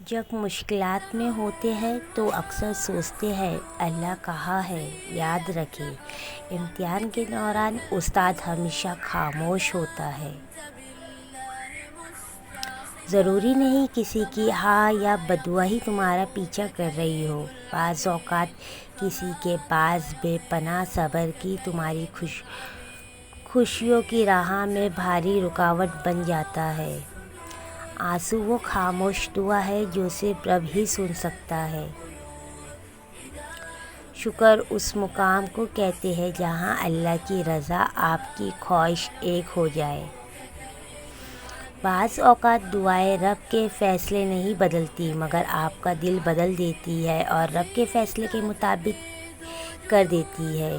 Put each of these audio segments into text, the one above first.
جب مشکلات میں ہوتے ہیں تو اکثر سوچتے ہیں اللہ کہاں ہے۔ یاد رکھیں، امتحان کے دوران استاد ہمیشہ خاموش ہوتا ہے۔ ضروری نہیں کسی کی ہاں یا بددعا ہی تمہارا پیچھا کر رہی ہو۔ بعض اوقات کسی کے پاس بے پناہ صبر کی تمہاری خوشیوں کی راہ میں بھاری رکاوٹ بن جاتا ہے۔ آنسو وہ خاموش دعا ہے جو صرف رب ہی سن سکتا ہے۔ شکر اس مقام کو کہتے ہیں جہاں اللہ کی رضا آپ کی خواہش ایک ہو جائے۔ بعض اوقات دعائیں رب کے فیصلے نہیں بدلتی مگر آپ کا دل بدل دیتی ہے اور رب کے فیصلے کے مطابق کر دیتی ہے۔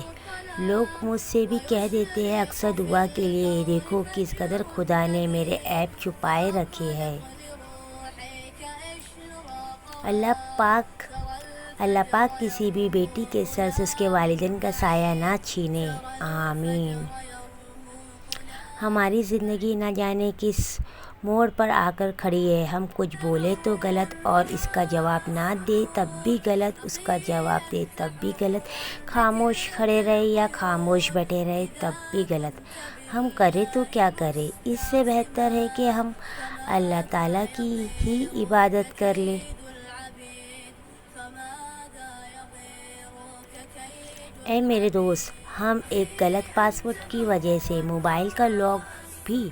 لوگ مجھ سے بھی کہہ دیتے ہیں اکثر دعا کے لیے، دیکھو کس قدر خدا نے میرے عیب چھپائے رکھے ہیں۔ اللہ پاک کسی بھی بیٹی کے سر سے اس کے والدین کا سایہ نہ چھینے، آمین۔ ہماری زندگی نہ جانے کس موڑ پر آ کر کھڑی ہے۔ ہم کچھ بولے تو غلط اور اس کا جواب نہ دے تب بھی غلط، اس کا جواب دے تب بھی غلط، خاموش کھڑے رہے یا خاموش بیٹھے رہے تب بھی غلط۔ ہم کریں تو کیا کریں؟ اس سے بہتر ہے کہ ہم اللہ تعالیٰ کی ہی عبادت کر لیں۔ اے میرے دوست، ہم ایک غلط پاسورڈ کی وجہ سے موبائل کا لاک بھی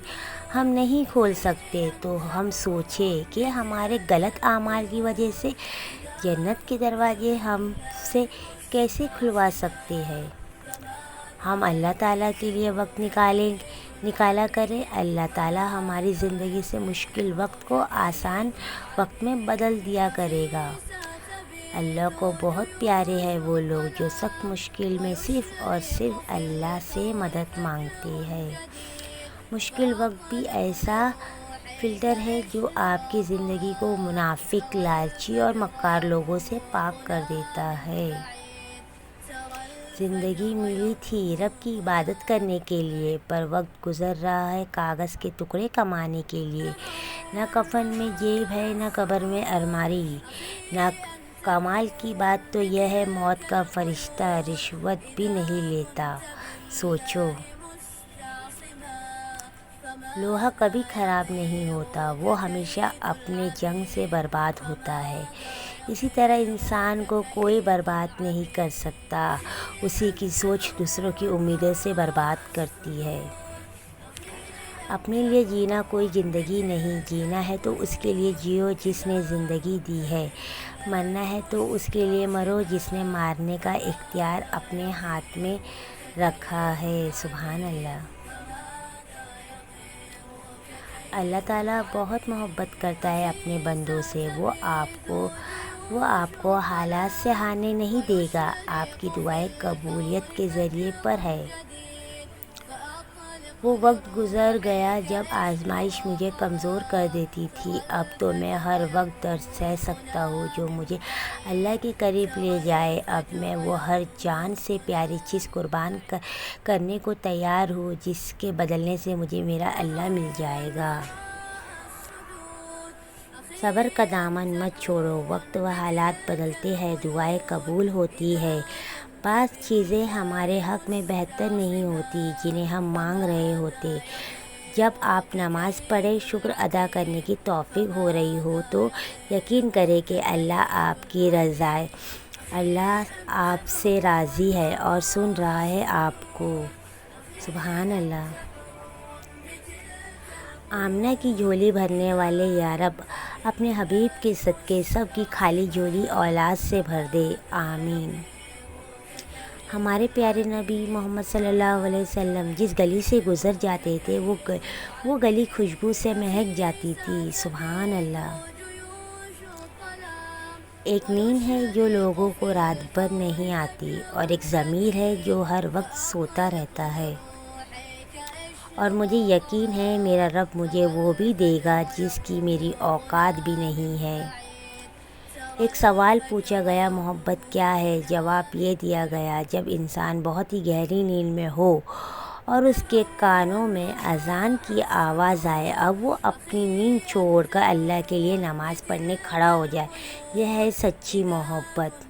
ہم نہیں کھول سکتے، تو ہم سوچیں کہ ہمارے غلط اعمال کی وجہ سے جنت کے دروازے ہم سے کیسے کھلوا سکتے ہیں۔ ہم اللہ تعالیٰ کے لیے وقت نکالا کریں۔ اللہ تعالیٰ ہماری زندگی سے مشکل وقت کو آسان وقت میں بدل دیا کرے گا۔ اللہ کو بہت پیارے ہیں وہ لوگ جو سخت مشکل میں صرف اور صرف اللہ سے مدد مانگتے ہیں۔ مشکل وقت بھی ایسا فلٹر ہے جو آپ کی زندگی کو منافق، لالچی اور مکار لوگوں سے پاک کر دیتا ہے۔ زندگی ملی تھی رب کی عبادت کرنے کے لیے، پر وقت گزر رہا ہے کاغذ کے ٹکڑے کمانے کے لیے۔ نہ کفن میں جیب ہے نہ قبر میں الماری، نہ کمال کی بات تو یہ ہے موت کا فرشتہ رشوت بھی نہیں لیتا۔ سوچو، لوہا کبھی خراب نہیں ہوتا، وہ ہمیشہ اپنے جنگ سے برباد ہوتا ہے۔ اسی طرح انسان کو کوئی برباد نہیں کر سکتا، اسی کی سوچ دوسروں کی امیدوں سے برباد کرتی ہے۔ اپنے لیے جینا کوئی زندگی نہیں، جینا ہے تو اس کے لیے جیو جس نے زندگی دی ہے، مرنا ہے تو اس کے لیے مرو جس نے مارنے کا اختیار اپنے ہاتھ میں رکھا ہے۔ سبحان اللہ۔ اللہ تعالیٰ بہت محبت کرتا ہے اپنے بندوں سے۔ وہ آپ کو حالات سے ہارنے نہیں دے گا۔ آپ کی دعائیں قبولیت کے ذریعے پر ہے۔ وہ وقت گزر گیا جب آزمائش مجھے کمزور کر دیتی تھی، اب تو میں ہر وقت درد سہ سکتا ہوں جو مجھے اللہ کے قریب لے جائے۔ اب میں وہ ہر جان سے پیاری چیز قربان کرنے کو تیار ہوں جس کے بدلے سے مجھے میرا اللہ مل جائے گا۔ صبر کا دامن مت چھوڑو، وقت و حالات بدلتے ہیں، دعائیں قبول ہوتی ہیں۔ بعض چیزیں ہمارے حق میں بہتر نہیں ہوتی جنہیں ہم مانگ رہے ہوتے۔ جب آپ نماز پڑھیں، شکر ادا کرنے کی توفیق ہو رہی ہو تو یقین کریں کہ اللہ آپ سے راضی ہے اور سن رہا ہے آپ کو۔ سبحان اللہ۔ آمنہ کی جھولی بھرنے والے یا رب، اپنے حبیب کے صدقے سب کی خالی جھولی اولاد سے بھر دے، آمین۔ ہمارے پیارے نبی محمد صلی اللہ علیہ وسلم جس گلی سے گزر جاتے تھے وہ گلی خوشبو سے مہک جاتی تھی، سبحان اللہ۔ ایک نیند ہے جو لوگوں کو رات بھر نہیں آتی اور ایک ضمیر ہے جو ہر وقت سوتا رہتا ہے، اور مجھے یقین ہے میرا رب مجھے وہ بھی دے گا جس کی میری اوقات بھی نہیں ہے۔ ایک سوال پوچھا گیا، محبت کیا ہے؟ جواب یہ دیا گیا، جب انسان بہت ہی گہری نیند میں ہو اور اس کے کانوں میں اذان کی آواز آئے، اب وہ اپنی نیند چھوڑ کر اللہ کے لیے نماز پڑھنے کھڑا ہو جائے، یہ ہے سچی محبت۔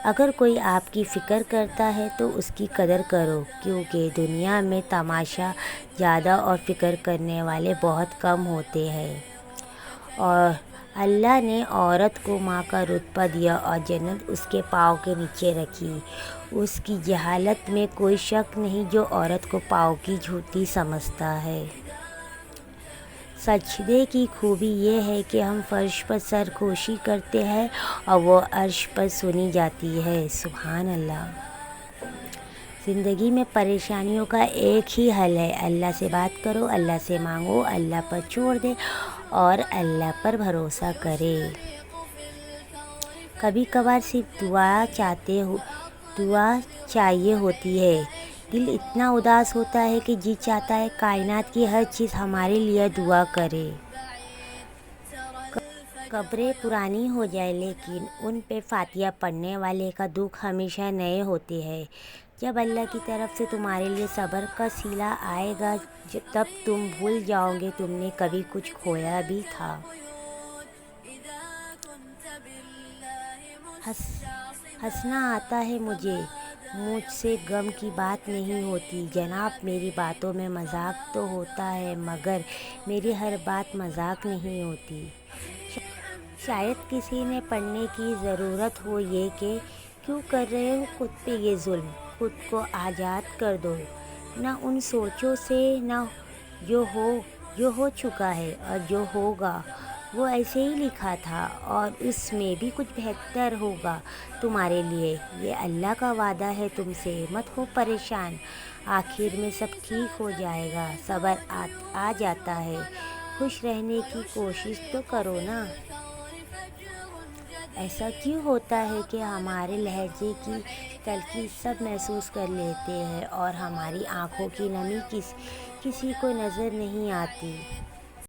اگر کوئی آپ کی فکر کرتا ہے تو اس کی قدر کرو، کیونکہ دنیا میں تماشا زیادہ اور فکر کرنے والے بہت کم ہوتے ہیں۔ اور اللہ نے عورت کو ماں کا رتبہ دیا اور جنت اس کے پاؤں کے نیچے رکھی۔ اس کی جہالت میں کوئی شک نہیں جو عورت کو پاؤں کی جوتی سمجھتا ہے۔ سجدے کی خوبی یہ ہے کہ ہم فرش پر سرخوشی کرتے ہیں اور وہ عرش پر سنی جاتی ہے۔ سبحان اللہ۔ زندگی میں پریشانیوں کا ایک ہی حل ہے، اللہ سے بات کرو، اللہ سے مانگو، اللہ پر چھوڑ دے اور اللہ پر بھروسہ کرے۔ کبھی کبھار صرف دعا چاہیے ہوتی ہے۔ دل اتنا اداس ہوتا ہے کہ جی چاہتا ہے کائنات کی ہر چیز ہمارے لیے دعا کرے۔ قبریں پرانی ہو جائیں لیکن ان پہ فاتحہ پڑھنے والے کا دکھ ہمیشہ نئے ہوتے ہیں۔ جب اللہ کی طرف سے تمہارے لیے صبر کا صلہ آئے گا تب تم بھول جاؤ گے تم نے کبھی کچھ کھویا بھی تھا۔ ہنسنا آتا ہے مجھ سے غم کی بات نہیں ہوتی جناب، میری باتوں میں مذاق تو ہوتا ہے مگر میری ہر بات مذاق نہیں ہوتی۔ شاید کسی نے پڑھنے کی ضرورت ہو یہ کہ کیوں کر رہے ہو خود پہ یہ ظلم، خود کو آزاد کر دو نہ ان سوچوں سے، نہ جو ہو چکا ہے اور جو ہوگا وہ ایسے ہی لکھا تھا اور اس میں بھی کچھ بہتر ہوگا تمہارے لیے، یہ اللہ کا وعدہ ہے تم سے، مت ہو پریشان، آخر میں سب ٹھیک ہو جائے گا، صبر آ جاتا ہے، خوش رہنے کی کوشش تو کرو نا۔ ایسا کیوں ہوتا ہے کہ ہمارے لہجے کی تلخی سب محسوس کر لیتے ہیں اور ہماری آنکھوں کی نمی کسی کو نظر نہیں آتی؟